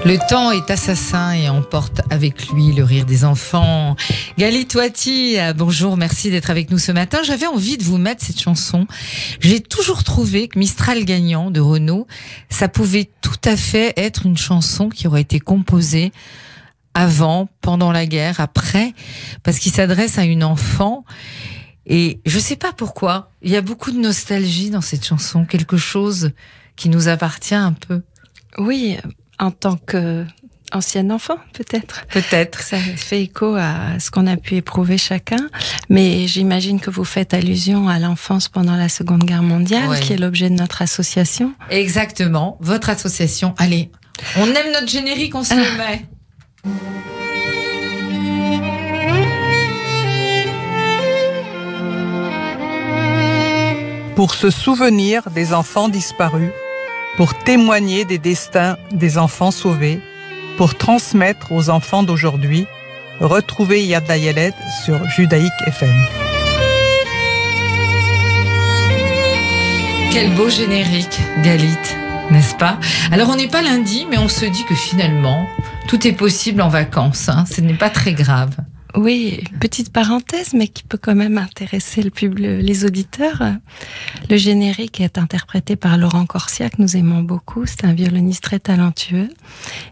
Le temps est assassin et emporte avec lui le rire des enfants. Galit Touati, bonjour, merci d'être avec nous ce matin. J'avais envie de vous mettre cette chanson. J'ai toujours trouvé que Mistral gagnant de Renaud, ça pouvait tout à fait être une chanson qui aurait été composée avant, pendant la guerre, après, parce qu'il s'adresse à une enfant. Et je sais pas pourquoi, il y a beaucoup de nostalgie dans cette chanson, quelque chose qui nous appartient un peu. Oui, en tant qu'ancienne enfant, peut-être. Peut-être. Ça fait écho à ce qu'on a pu éprouver chacun. Mais j'imagine que vous faites allusion à l'enfance pendant la Seconde Guerre mondiale, ouais, qui est l'objet de notre association. Exactement, votre association. Allez, on aime notre générique, on se le met. Pour se souvenir des enfants disparus, pour témoigner des destins des enfants sauvés, pour transmettre aux enfants d'aujourd'hui, retrouvez Yad Layeled sur Judaïque FM. Quel beau générique, Galit, n'est-ce pas? Alors on n'est pas lundi, mais on se dit que finalement, tout est possible en vacances, hein. Ce n'est pas très grave. Oui, petite parenthèse, mais qui peut quand même intéresser les auditeurs. Le générique est interprété par Laurent Corsia, que nous aimons beaucoup. C'est un violoniste très talentueux.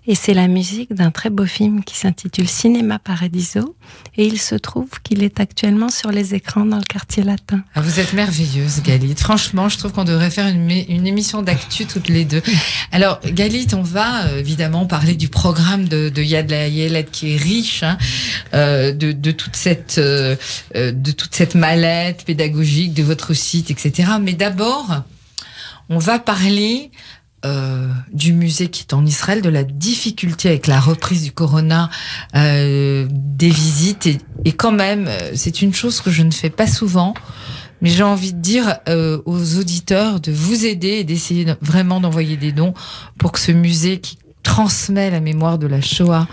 Et c'est la musique d'un très beau film qui s'intitule Cinéma Paradiso. Et il se trouve qu'il est actuellement sur les écrans dans le quartier latin. Ah, vous êtes merveilleuse, Galit. Franchement, je trouve qu'on devrait faire une émission d'actu toutes les deux. Alors, Galit, on va évidemment parler du programme de Yad Layeled qui est riche, hein, de toute cette mallette pédagogique de votre site, etc. Mais d'abord, on va parler du musée qui est en Israël, de la difficulté avec la reprise du corona, des visites, et quand même, c'est une chose que je ne fais pas souvent, mais j'ai envie de dire aux auditeurs de vous aider et d'essayer vraiment d'envoyer des dons pour que ce musée qui transmet la mémoire de la Shoah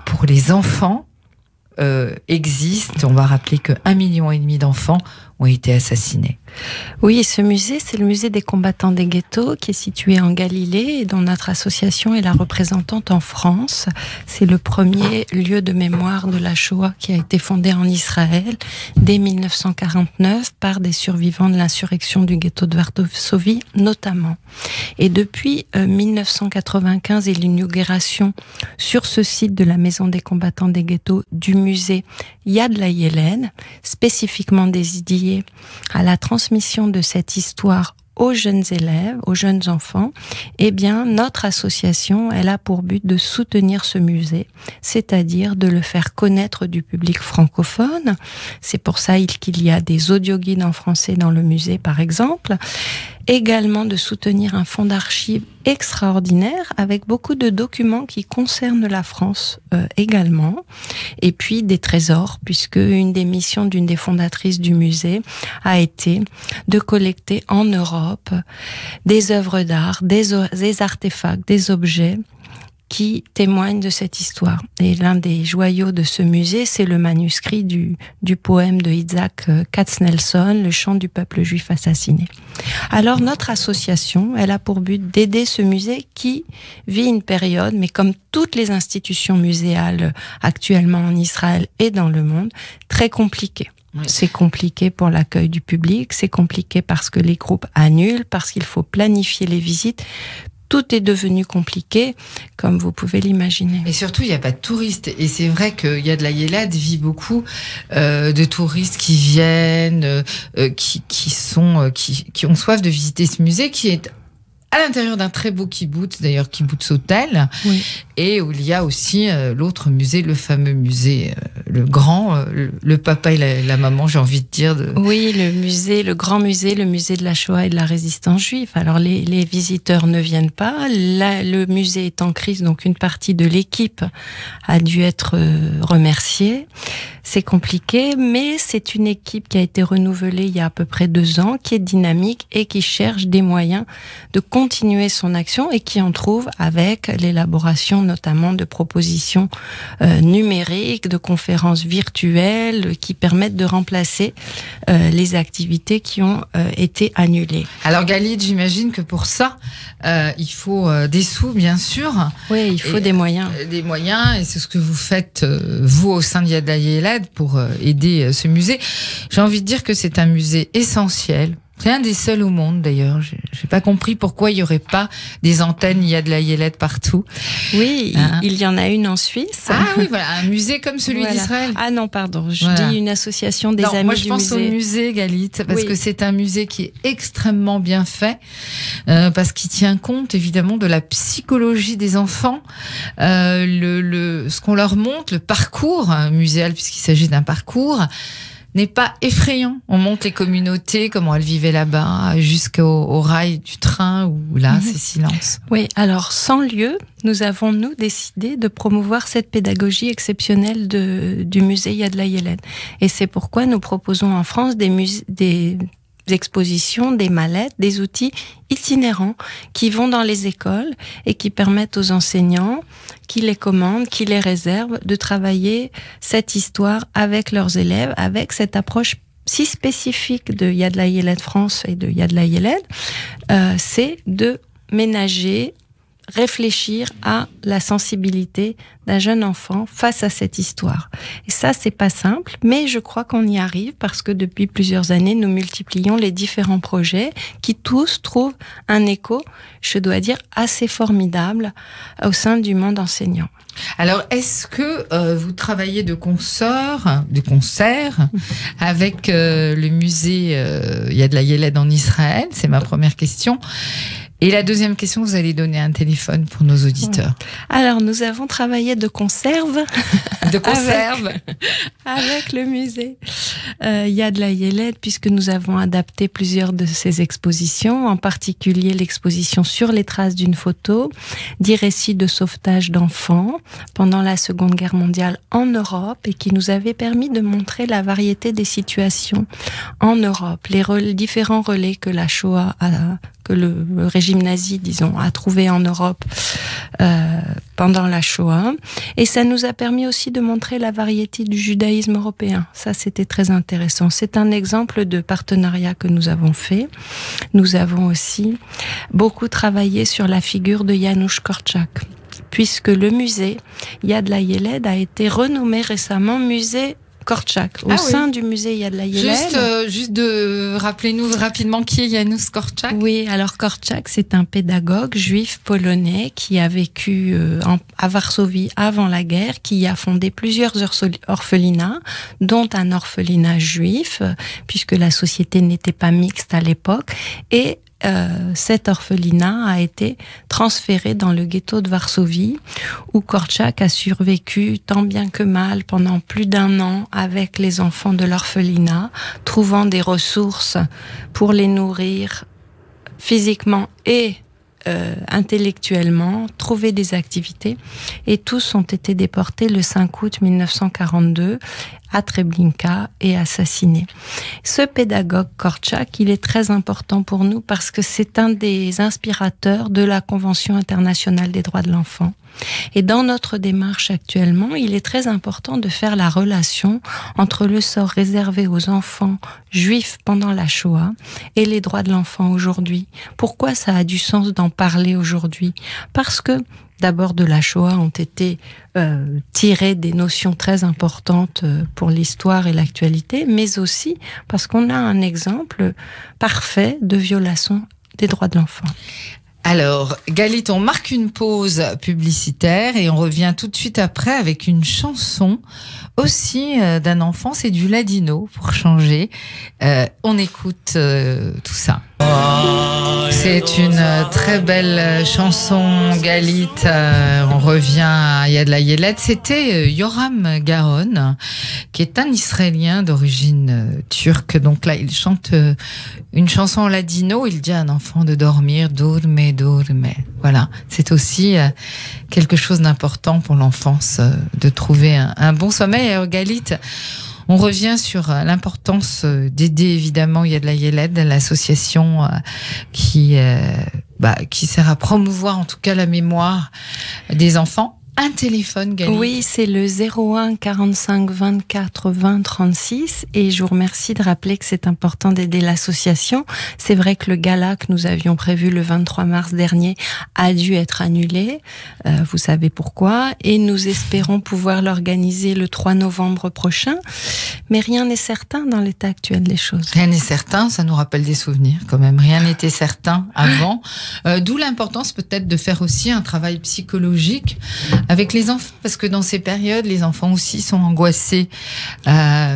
pour les enfants existe. On va rappeler que 1,5 million d'enfants ont été assassinés. Oui, ce musée, c'est le musée des combattants des ghettos qui est situé en Galilée et dont notre association est la représentante en France. C'est le premier lieu de mémoire de la Shoah qui a été fondé en Israël dès 1949 par des survivants de l'insurrection du ghetto de Varsovie notamment. Et depuis 1995 et l'inauguration sur ce site de la maison des combattants des ghettos du musée Yad Layeled, spécifiquement dédié à la transmission de cette histoire aux jeunes élèves, aux jeunes enfants, eh bien, notre association, elle a pour but de soutenir ce musée, c'est-à-dire de le faire connaître du public francophone. C'est pour ça qu'il y a des audioguides en français dans le musée, par exemple. Également de soutenir un fonds d'archives extraordinaire avec beaucoup de documents qui concernent la France également. Et puis des trésors, puisque une des missions d'une des fondatrices du musée a été de collecter en Europe des œuvres d'art, des artefacts, des objets qui témoignent de cette histoire. Et l'un des joyaux de ce musée, c'est le manuscrit du poème de Isaac Katznelson, Le chant du peuple juif assassiné. Alors notre association, elle a pour but d'aider ce musée qui vit une période, mais comme toutes les institutions muséales actuellement en Israël et dans le monde, très compliquée. Oui. C'est compliqué pour l'accueil du public, c'est compliqué parce que les groupes annulent, parce qu'il faut planifier les visites. Tout est devenu compliqué, comme vous pouvez l'imaginer. Et surtout, il n'y a pas de touristes. Et c'est vrai que Yad Layeled vit beaucoup de touristes qui viennent, qui ont soif de visiter ce musée, qui est à l'intérieur d'un très beau kibboutz, d'ailleurs kibboutz hôtel, oui, et où il y a aussi l'autre musée, le fameux musée, le grand, le papa et la maman, j'ai envie de dire. Oui, le grand musée, le musée de la Shoah et de la résistance juive. Alors les visiteurs ne viennent pas, le musée est en crise, donc une partie de l'équipe a dû être remerciée. C'est compliqué, mais c'est une équipe qui a été renouvelée il y a à peu près 2 ans, qui est dynamique et qui cherche des moyens de continuer son action et qui en trouve avec l'élaboration notamment de propositions numériques, de conférences virtuelles qui permettent de remplacer les activités qui ont été annulées. Alors Galit, j'imagine que pour ça, il faut des sous, bien sûr. Oui, il faut des moyens. Des moyens, et c'est ce que vous faites, vous, au sein de Yad Layeled, pour aider ce musée. J'ai envie de dire que c'est un musée essentiel. C'est un des seuls au monde, d'ailleurs. J'ai pas compris pourquoi il y aurait pas des antennes Yad Layeled partout. Oui, il y en a une en Suisse. Ah oui, voilà, un musée comme celui d'Israël. Ah non, pardon, je dis une association des amis du musée. Moi, je pense au musée, Galit, parce que c'est un musée qui est extrêmement bien fait, parce qu'il tient compte, évidemment, de la psychologie des enfants, ce qu'on leur montre, le parcours muséal, puisqu'il s'agit d'un parcours, n'est pas effrayant. On montre les communautés, comment elles vivaient là-bas, jusqu'au rail du train, où là, c'est silence. Oui, alors, sans lieu, nous avons, nous, décidé de promouvoir cette pédagogie exceptionnelle du musée Yad Layeled. Et c'est pourquoi nous proposons en France des expositions, des mallettes, des outils itinérants qui vont dans les écoles et qui permettent aux enseignants qui les commandent, qui les réservent, de travailler cette histoire avec leurs élèves, avec cette approche si spécifique de Yad Layeled France et de Yad Layeled, c'est de ménager, réfléchir à la sensibilité d'un jeune enfant face à cette histoire. Et ça, c'est pas simple, mais je crois qu'on y arrive parce que depuis plusieurs années, nous multiplions les différents projets qui tous trouvent un écho, je dois dire, assez formidable au sein du monde enseignant. Alors, est-ce que vous travaillez de concert avec le musée Yad Layeled en Israël? C'est ma première question. Et la deuxième question, vous allez donner un téléphone pour nos auditeurs. Alors, nous avons travaillé de conserve. De conserve avec le musée Yad Layeled, puisque nous avons adapté plusieurs de ses expositions, en particulier l'exposition sur les traces d'une photo, 10 récits de sauvetage d'enfants pendant la Seconde Guerre mondiale en Europe, et qui nous avait permis de montrer la variété des situations en Europe, les différents relais que la Shoah que le régime nazi, disons, a trouvé en Europe pendant la Shoah. Et ça nous a permis aussi de montrer la variété du judaïsme européen. Ça, c'était très intéressant. C'est un exemple de partenariat que nous avons fait. Nous avons aussi beaucoup travaillé sur la figure de Janusz Korczak, puisque le musée Yad Layeled a été renommé récemment musée Korczak, au sein du musée Yad Layeled. Juste de rappelez-nous rapidement qui est Janusz Korczak. Oui, alors Korczak, c'est un pédagogue juif polonais qui a vécu à Varsovie avant la guerre, qui a fondé plusieurs orphelinats, dont un orphelinat juif, puisque la société n'était pas mixte à l'époque, et cet orphelinat a été transféré dans le ghetto de Varsovie, où Korczak a survécu tant bien que mal pendant plus d'1 an avec les enfants de l'orphelinat, trouvant des ressources pour les nourrir physiquement et intellectuellement, trouver des activités, et tous ont été déportés le 5 août 1942 à Treblinka et assassinés. Ce pédagogue Korczak, il est très important pour nous parce que c'est un des inspirateurs de la Convention internationale des droits de l'enfant. Et dans notre démarche actuellement, il est très important de faire la relation entre le sort réservé aux enfants juifs pendant la Shoah et les droits de l'enfant aujourd'hui. Pourquoi ça a du sens d'en parler aujourd'hui? Parce que d'abord, de la Shoah ont été tirées des notions très importantes pour l'histoire et l'actualité, mais aussi parce qu'on a un exemple parfait de violation des droits de l'enfant. Alors, Galit, on marque une pause publicitaire et on revient tout de suite après avec une chanson aussi d'un enfant, c'est du ladino pour changer. On écoute tout ça. C'est une très belle chanson, Galit. On revient à Yad Layeled. C'était Yoram Gaon, qui est un Israélien d'origine turque. Donc là, il chante une chanson en ladino. Il dit à un enfant de dormir, dorme, dorme. Voilà, c'est aussi quelque chose d'important pour l'enfance, de trouver un bon sommeil. Alors, Galit, on revient sur l'importance d'aider évidemment Yad Layeled, l'association qui sert à promouvoir en tout cas la mémoire des enfants. un téléphone, Galit. Oui, c'est le 01 45 24 20 36 et je vous remercie de rappeler que c'est important d'aider l'association. C'est vrai que le gala que nous avions prévu le 23 mars dernier a dû être annulé, vous savez pourquoi, et nous espérons pouvoir l'organiser le 3 novembre prochain, mais rien n'est certain dans l'état actuel des choses. Rien n'est certain, ça nous rappelle des souvenirs quand même, rien n'était certain avant, d'où l'importance peut-être de faire aussi un travail psychologique avec les enfants, parce que dans ces périodes, les enfants aussi sont angoissés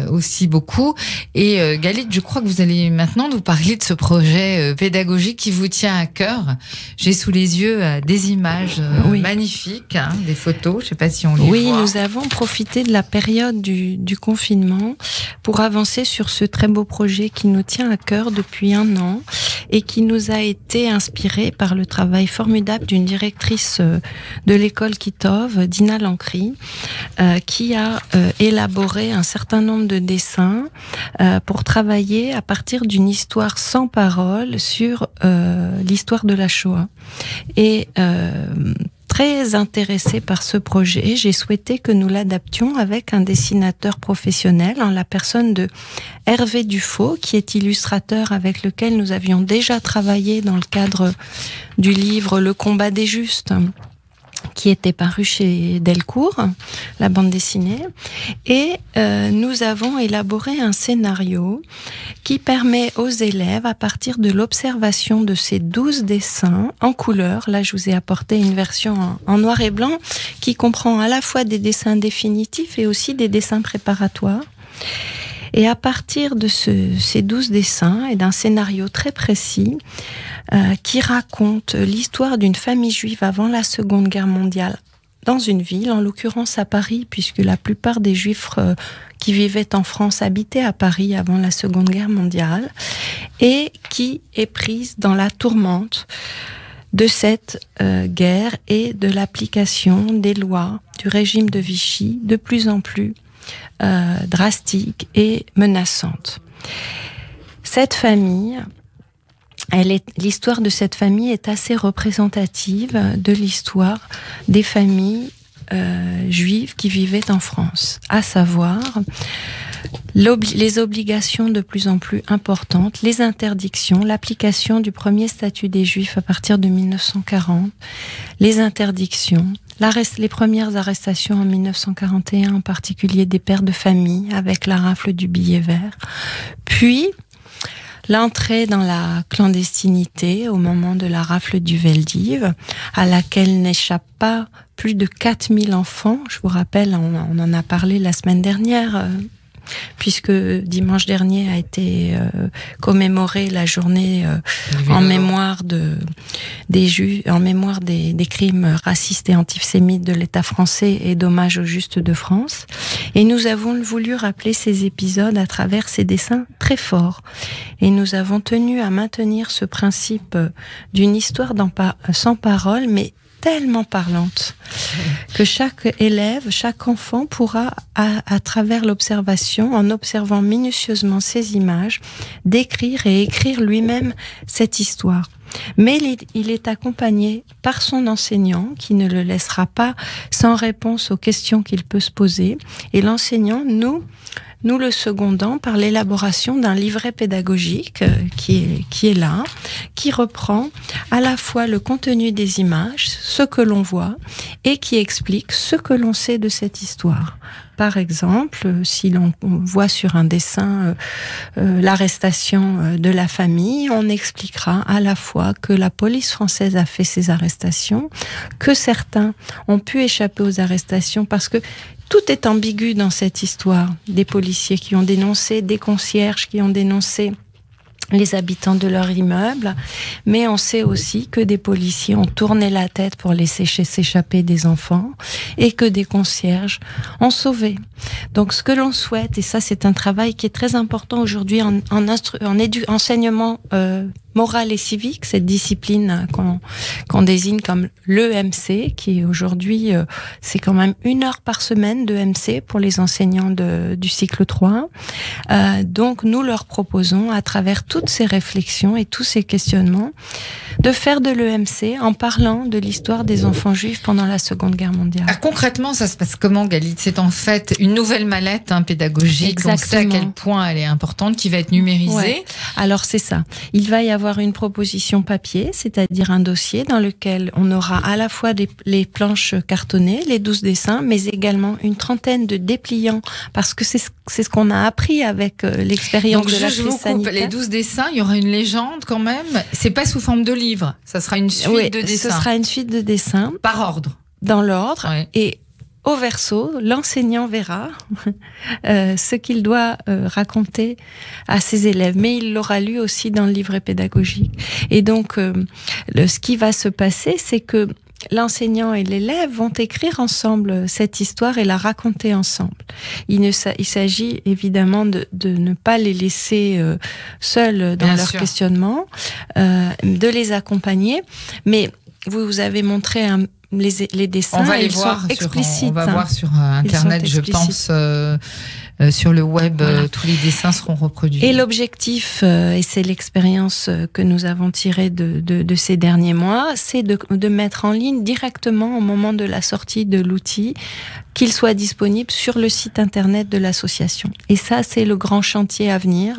aussi beaucoup. Et Galit, je crois que vous allez maintenant nous parler de ce projet pédagogique qui vous tient à cœur. J'ai sous les yeux des images magnifiques, hein, des photos, je ne sais pas si on les voit. Oui, nous avons profité de la période du confinement pour avancer sur ce très beau projet qui nous tient à cœur depuis 1 an et qui nous a été inspiré par le travail formidable d'une directrice de l'école Kitov, Dina Lancry, qui a élaboré un certain nombre de dessins pour travailler à partir d'une histoire sans parole sur l'histoire de la Shoah. Et très intéressée par ce projet, j'ai souhaité que nous l'adaptions avec un dessinateur professionnel en la personne de Hervé Dufaux, qui est illustrateur avec lequel nous avions déjà travaillé dans le cadre du livre Le combat des justes, qui était paru chez Delcourt, la bande dessinée. Et nous avons élaboré un scénario qui permet aux élèves, à partir de l'observation de ces 12 dessins en couleur, là je vous ai apporté une version en noir et blanc, qui comprend à la fois des dessins définitifs et aussi des dessins préparatoires. Et à partir de ces 12 dessins et d'un scénario très précis qui raconte l'histoire d'une famille juive avant la Seconde Guerre mondiale dans une ville, en l'occurrence à Paris, puisque la plupart des Juifs qui vivaient en France habitaient à Paris avant la Seconde Guerre mondiale, et qui est prise dans la tourmente de cette guerre et de l'application des lois du régime de Vichy de plus en plus drastique et menaçante. Cette famille, l'histoire de cette famille est assez représentative de l'histoire des familles juives qui vivaient en France, à savoir les obligations de plus en plus importantes, les interdictions, l'application du premier statut des Juifs à partir de 1940, les interdictions, les premières arrestations en 1941, en particulier des pères de famille, avec la rafle du billet vert, puis l'entrée dans la clandestinité au moment de la rafle du Veldiv, à laquelle n'échappent pas plus de 4000 enfants. Je vous rappelle, on en a parlé la semaine dernière, puisque dimanche dernier a été commémorée la journée en mémoire des Juifs, en mémoire des crimes racistes et antisémites de l'État français et d'hommage aux Justes de France. Et nous avons voulu rappeler ces épisodes à travers ces dessins très forts. Et nous avons tenu à maintenir ce principe d'une histoire sans parole, mais tellement parlante que chaque élève, chaque enfant pourra, à travers l'observation, en observant minutieusement ces images, décrire et écrire lui-même cette histoire. Mais il est accompagné par son enseignant qui ne le laissera pas sans réponse aux questions qu'il peut se poser. Et l'enseignant, nous le secondons par l'élaboration d'un livret pédagogique qui est là, qui reprend à la fois le contenu des images, ce que l'on voit, et qui explique ce que l'on sait de cette histoire. Par exemple, si l'on voit sur un dessin l'arrestation de la famille, on expliquera à la fois que la police française a fait ces arrestations, que certains ont pu échapper aux arrestations parce que tout est ambigu dans cette histoire. Des policiers qui ont dénoncé, des concierges qui ont dénoncé les habitants de leur immeuble, mais on sait aussi que des policiers ont tourné la tête pour laisser s'échapper des enfants et que des concierges ont sauvé. Donc ce que l'on souhaite, et ça c'est un travail qui est très important aujourd'hui en enseignement morale et civique, cette discipline qu'on désigne comme l'EMC, qui aujourd'hui, c'est quand même 1 heure par semaine de MC pour les enseignants du cycle 3. Donc, nous leur proposons, à travers toutes ces réflexions et tous ces questionnements, de faire de l'EMC en parlant de l'histoire des enfants juifs pendant la Seconde Guerre mondiale. Concrètement, ça se passe comment, Galit? C'est en fait une nouvelle mallette pédagogique. Exactement. On sait à quel point elle est importante, qui va être numérisée. Ouais. Alors, c'est ça. Il va y avoir une proposition papier, c'est-à-dire un dossier dans lequel on aura à la fois les planches cartonnées, les 12 dessins, mais également une trentaine de dépliants, parce que c'est ce qu'on a appris avec l'expérience de la crise sanitaire. Les 12 dessins, il y aura une légende quand même. C'est pas sous forme de livre, ça sera une suite de dessins. Ce sera une suite de dessins. Par ordre. Dans l'ordre. Ouais. Et au verso, l'enseignant verra ce qu'il doit raconter à ses élèves, mais il l'aura lu aussi dans le livret pédagogique. Et donc, ce qui va se passer, c'est que l'enseignant et l'élève vont écrire ensemble cette histoire et la raconter ensemble. Il s'agit évidemment de ne pas les laisser seuls dans leur questionnement, de les accompagner, mais vous avez montré les dessins, on va les voir explicites. On va voir sur Internet, je pense, sur le web, voilà. Tous les dessins seront reproduits. Et l'objectif, et c'est l'expérience que nous avons tirée de ces derniers mois, c'est de mettre en ligne directement au moment de la sortie de l'outil, qu'il soit disponible sur le site internet de l'association. Et ça, c'est le grand chantier à venir,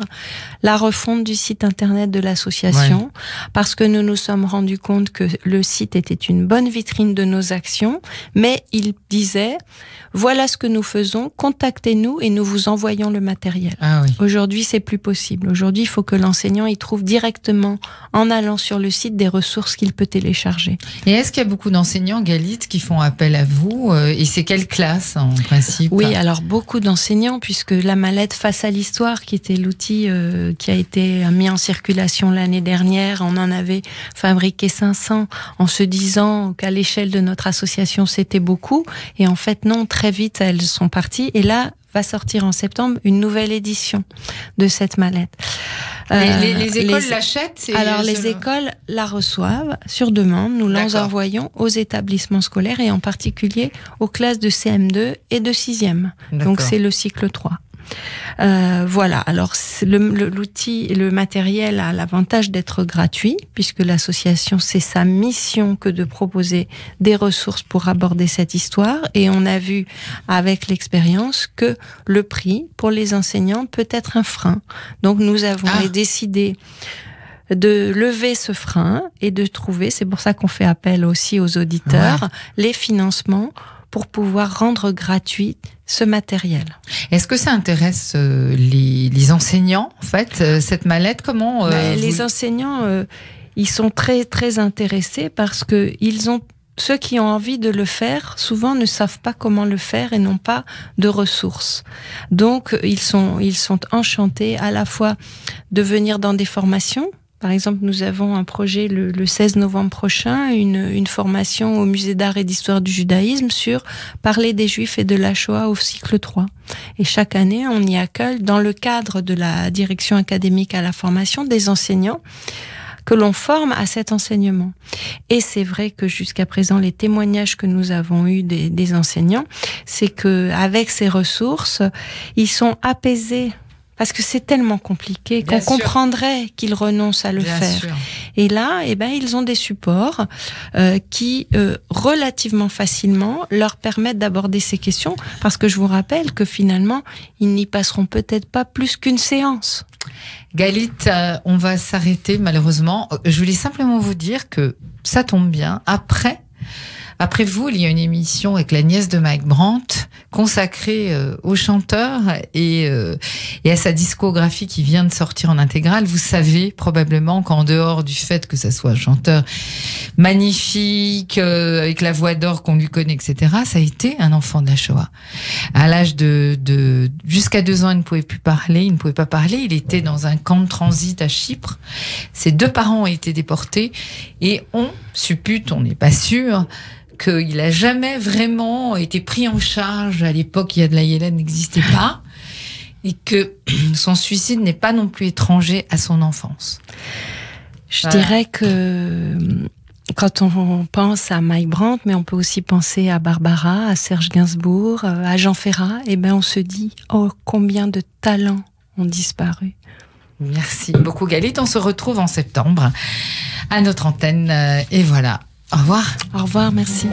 la refonte du site internet de l'association, parce que nous nous sommes rendus compte que le site était une bonne vitrine de nos actions, mais il disait, voilà ce que nous faisons, contactez-nous et nous vous envoyons le matériel. Aujourd'hui, c'est plus possible. Aujourd'hui, il faut que l'enseignant y trouve directement, en allant sur le site, des ressources qu'il peut télécharger. Et est-ce qu'il y a beaucoup d'enseignants, Galit, qui font appel à vous? Et c'est quelle classe, en principe? Oui, alors beaucoup d'enseignants, puisque la mallette Face à l'Histoire, qui était l'outil qui a été mis en circulation l'année dernière, on en avait fabriqué 500 en se disant qu'à l'échelle de notre association, c'était beaucoup. Et en fait, non, très vite, elles sont parties. Et là, va sortir en septembre une nouvelle édition de cette mallette. Les écoles l'achètent? Alors, les écoles la reçoivent sur demande. Nous l'envoyons aux établissements scolaires et en particulier aux classes de CM2 et de 6e. Donc, c'est le cycle 3. Voilà. Alors, l'outil, le matériel a l'avantage d'être gratuit, puisque l'association, c'est sa mission que de proposer des ressources pour aborder cette histoire. Et on a vu avec l'expérience que le prix pour les enseignants peut être un frein. Donc, nous avons décidé de lever ce frein et de trouver, c'est pour ça qu'on fait appel aussi aux auditeurs, les financements pour pouvoir rendre gratuit ce matériel. Est-ce que ça intéresse les enseignants, en fait, cette mallette? Comment les enseignants, ils sont très très intéressés parce que ceux qui ont envie de le faire, souvent ne savent pas comment le faire et n'ont pas de ressources. Donc, ils sont enchantés à la fois de venir dans des formations. Par exemple, nous avons un projet le 16 novembre prochain, une formation au musée d'art et d'histoire du judaïsme sur parler des Juifs et de la Shoah au cycle 3. Et chaque année, on y accueille, dans le cadre de la direction académique à la formation, des enseignants que l'on forme à cet enseignement. Et c'est vrai que jusqu'à présent, les témoignages que nous avons eus des enseignants, c'est que avec ces ressources, ils sont apaisés. Parce que c'est tellement compliqué qu'on comprendrait qu'ils renoncent à le faire. Sûr. Et là, ils ont des supports qui, relativement facilement, leur permettent d'aborder ces questions. Parce que je vous rappelle que finalement, ils n'y passeront peut-être pas plus qu'une séance. Galit, on va s'arrêter malheureusement. Je voulais simplement vous dire que ça tombe bien. Après vous, il y a une émission avec la nièce de Mike Brandt consacrée au chanteur et à sa discographie qui vient de sortir en intégrale. Vous savez probablement qu'en dehors du fait que ça soit un chanteur magnifique, avec la voix d'or qu'on lui connaît, etc., ça a été un enfant de la Shoah. À l'âge de jusqu'à 2 ans, il ne pouvait plus parler, il ne pouvait pas parler. Il était dans un camp de transit à Chypre. Ses 2 parents ont été déportés et on suppute, on n'est pas sûr, qu'il n'a jamais vraiment été pris en charge. À l'époque, Yad Layeled n'existait pas et que son suicide n'est pas non plus étranger à son enfance. Je dirais que quand on pense à Mike Brandt, mais on peut aussi penser à Barbara, à Serge Gainsbourg, à Jean Ferrat, et ben on se dit oh combien de talents ont disparu. Merci beaucoup Galit, on se retrouve en septembre à notre antenne et voilà. Au revoir. Au revoir, merci.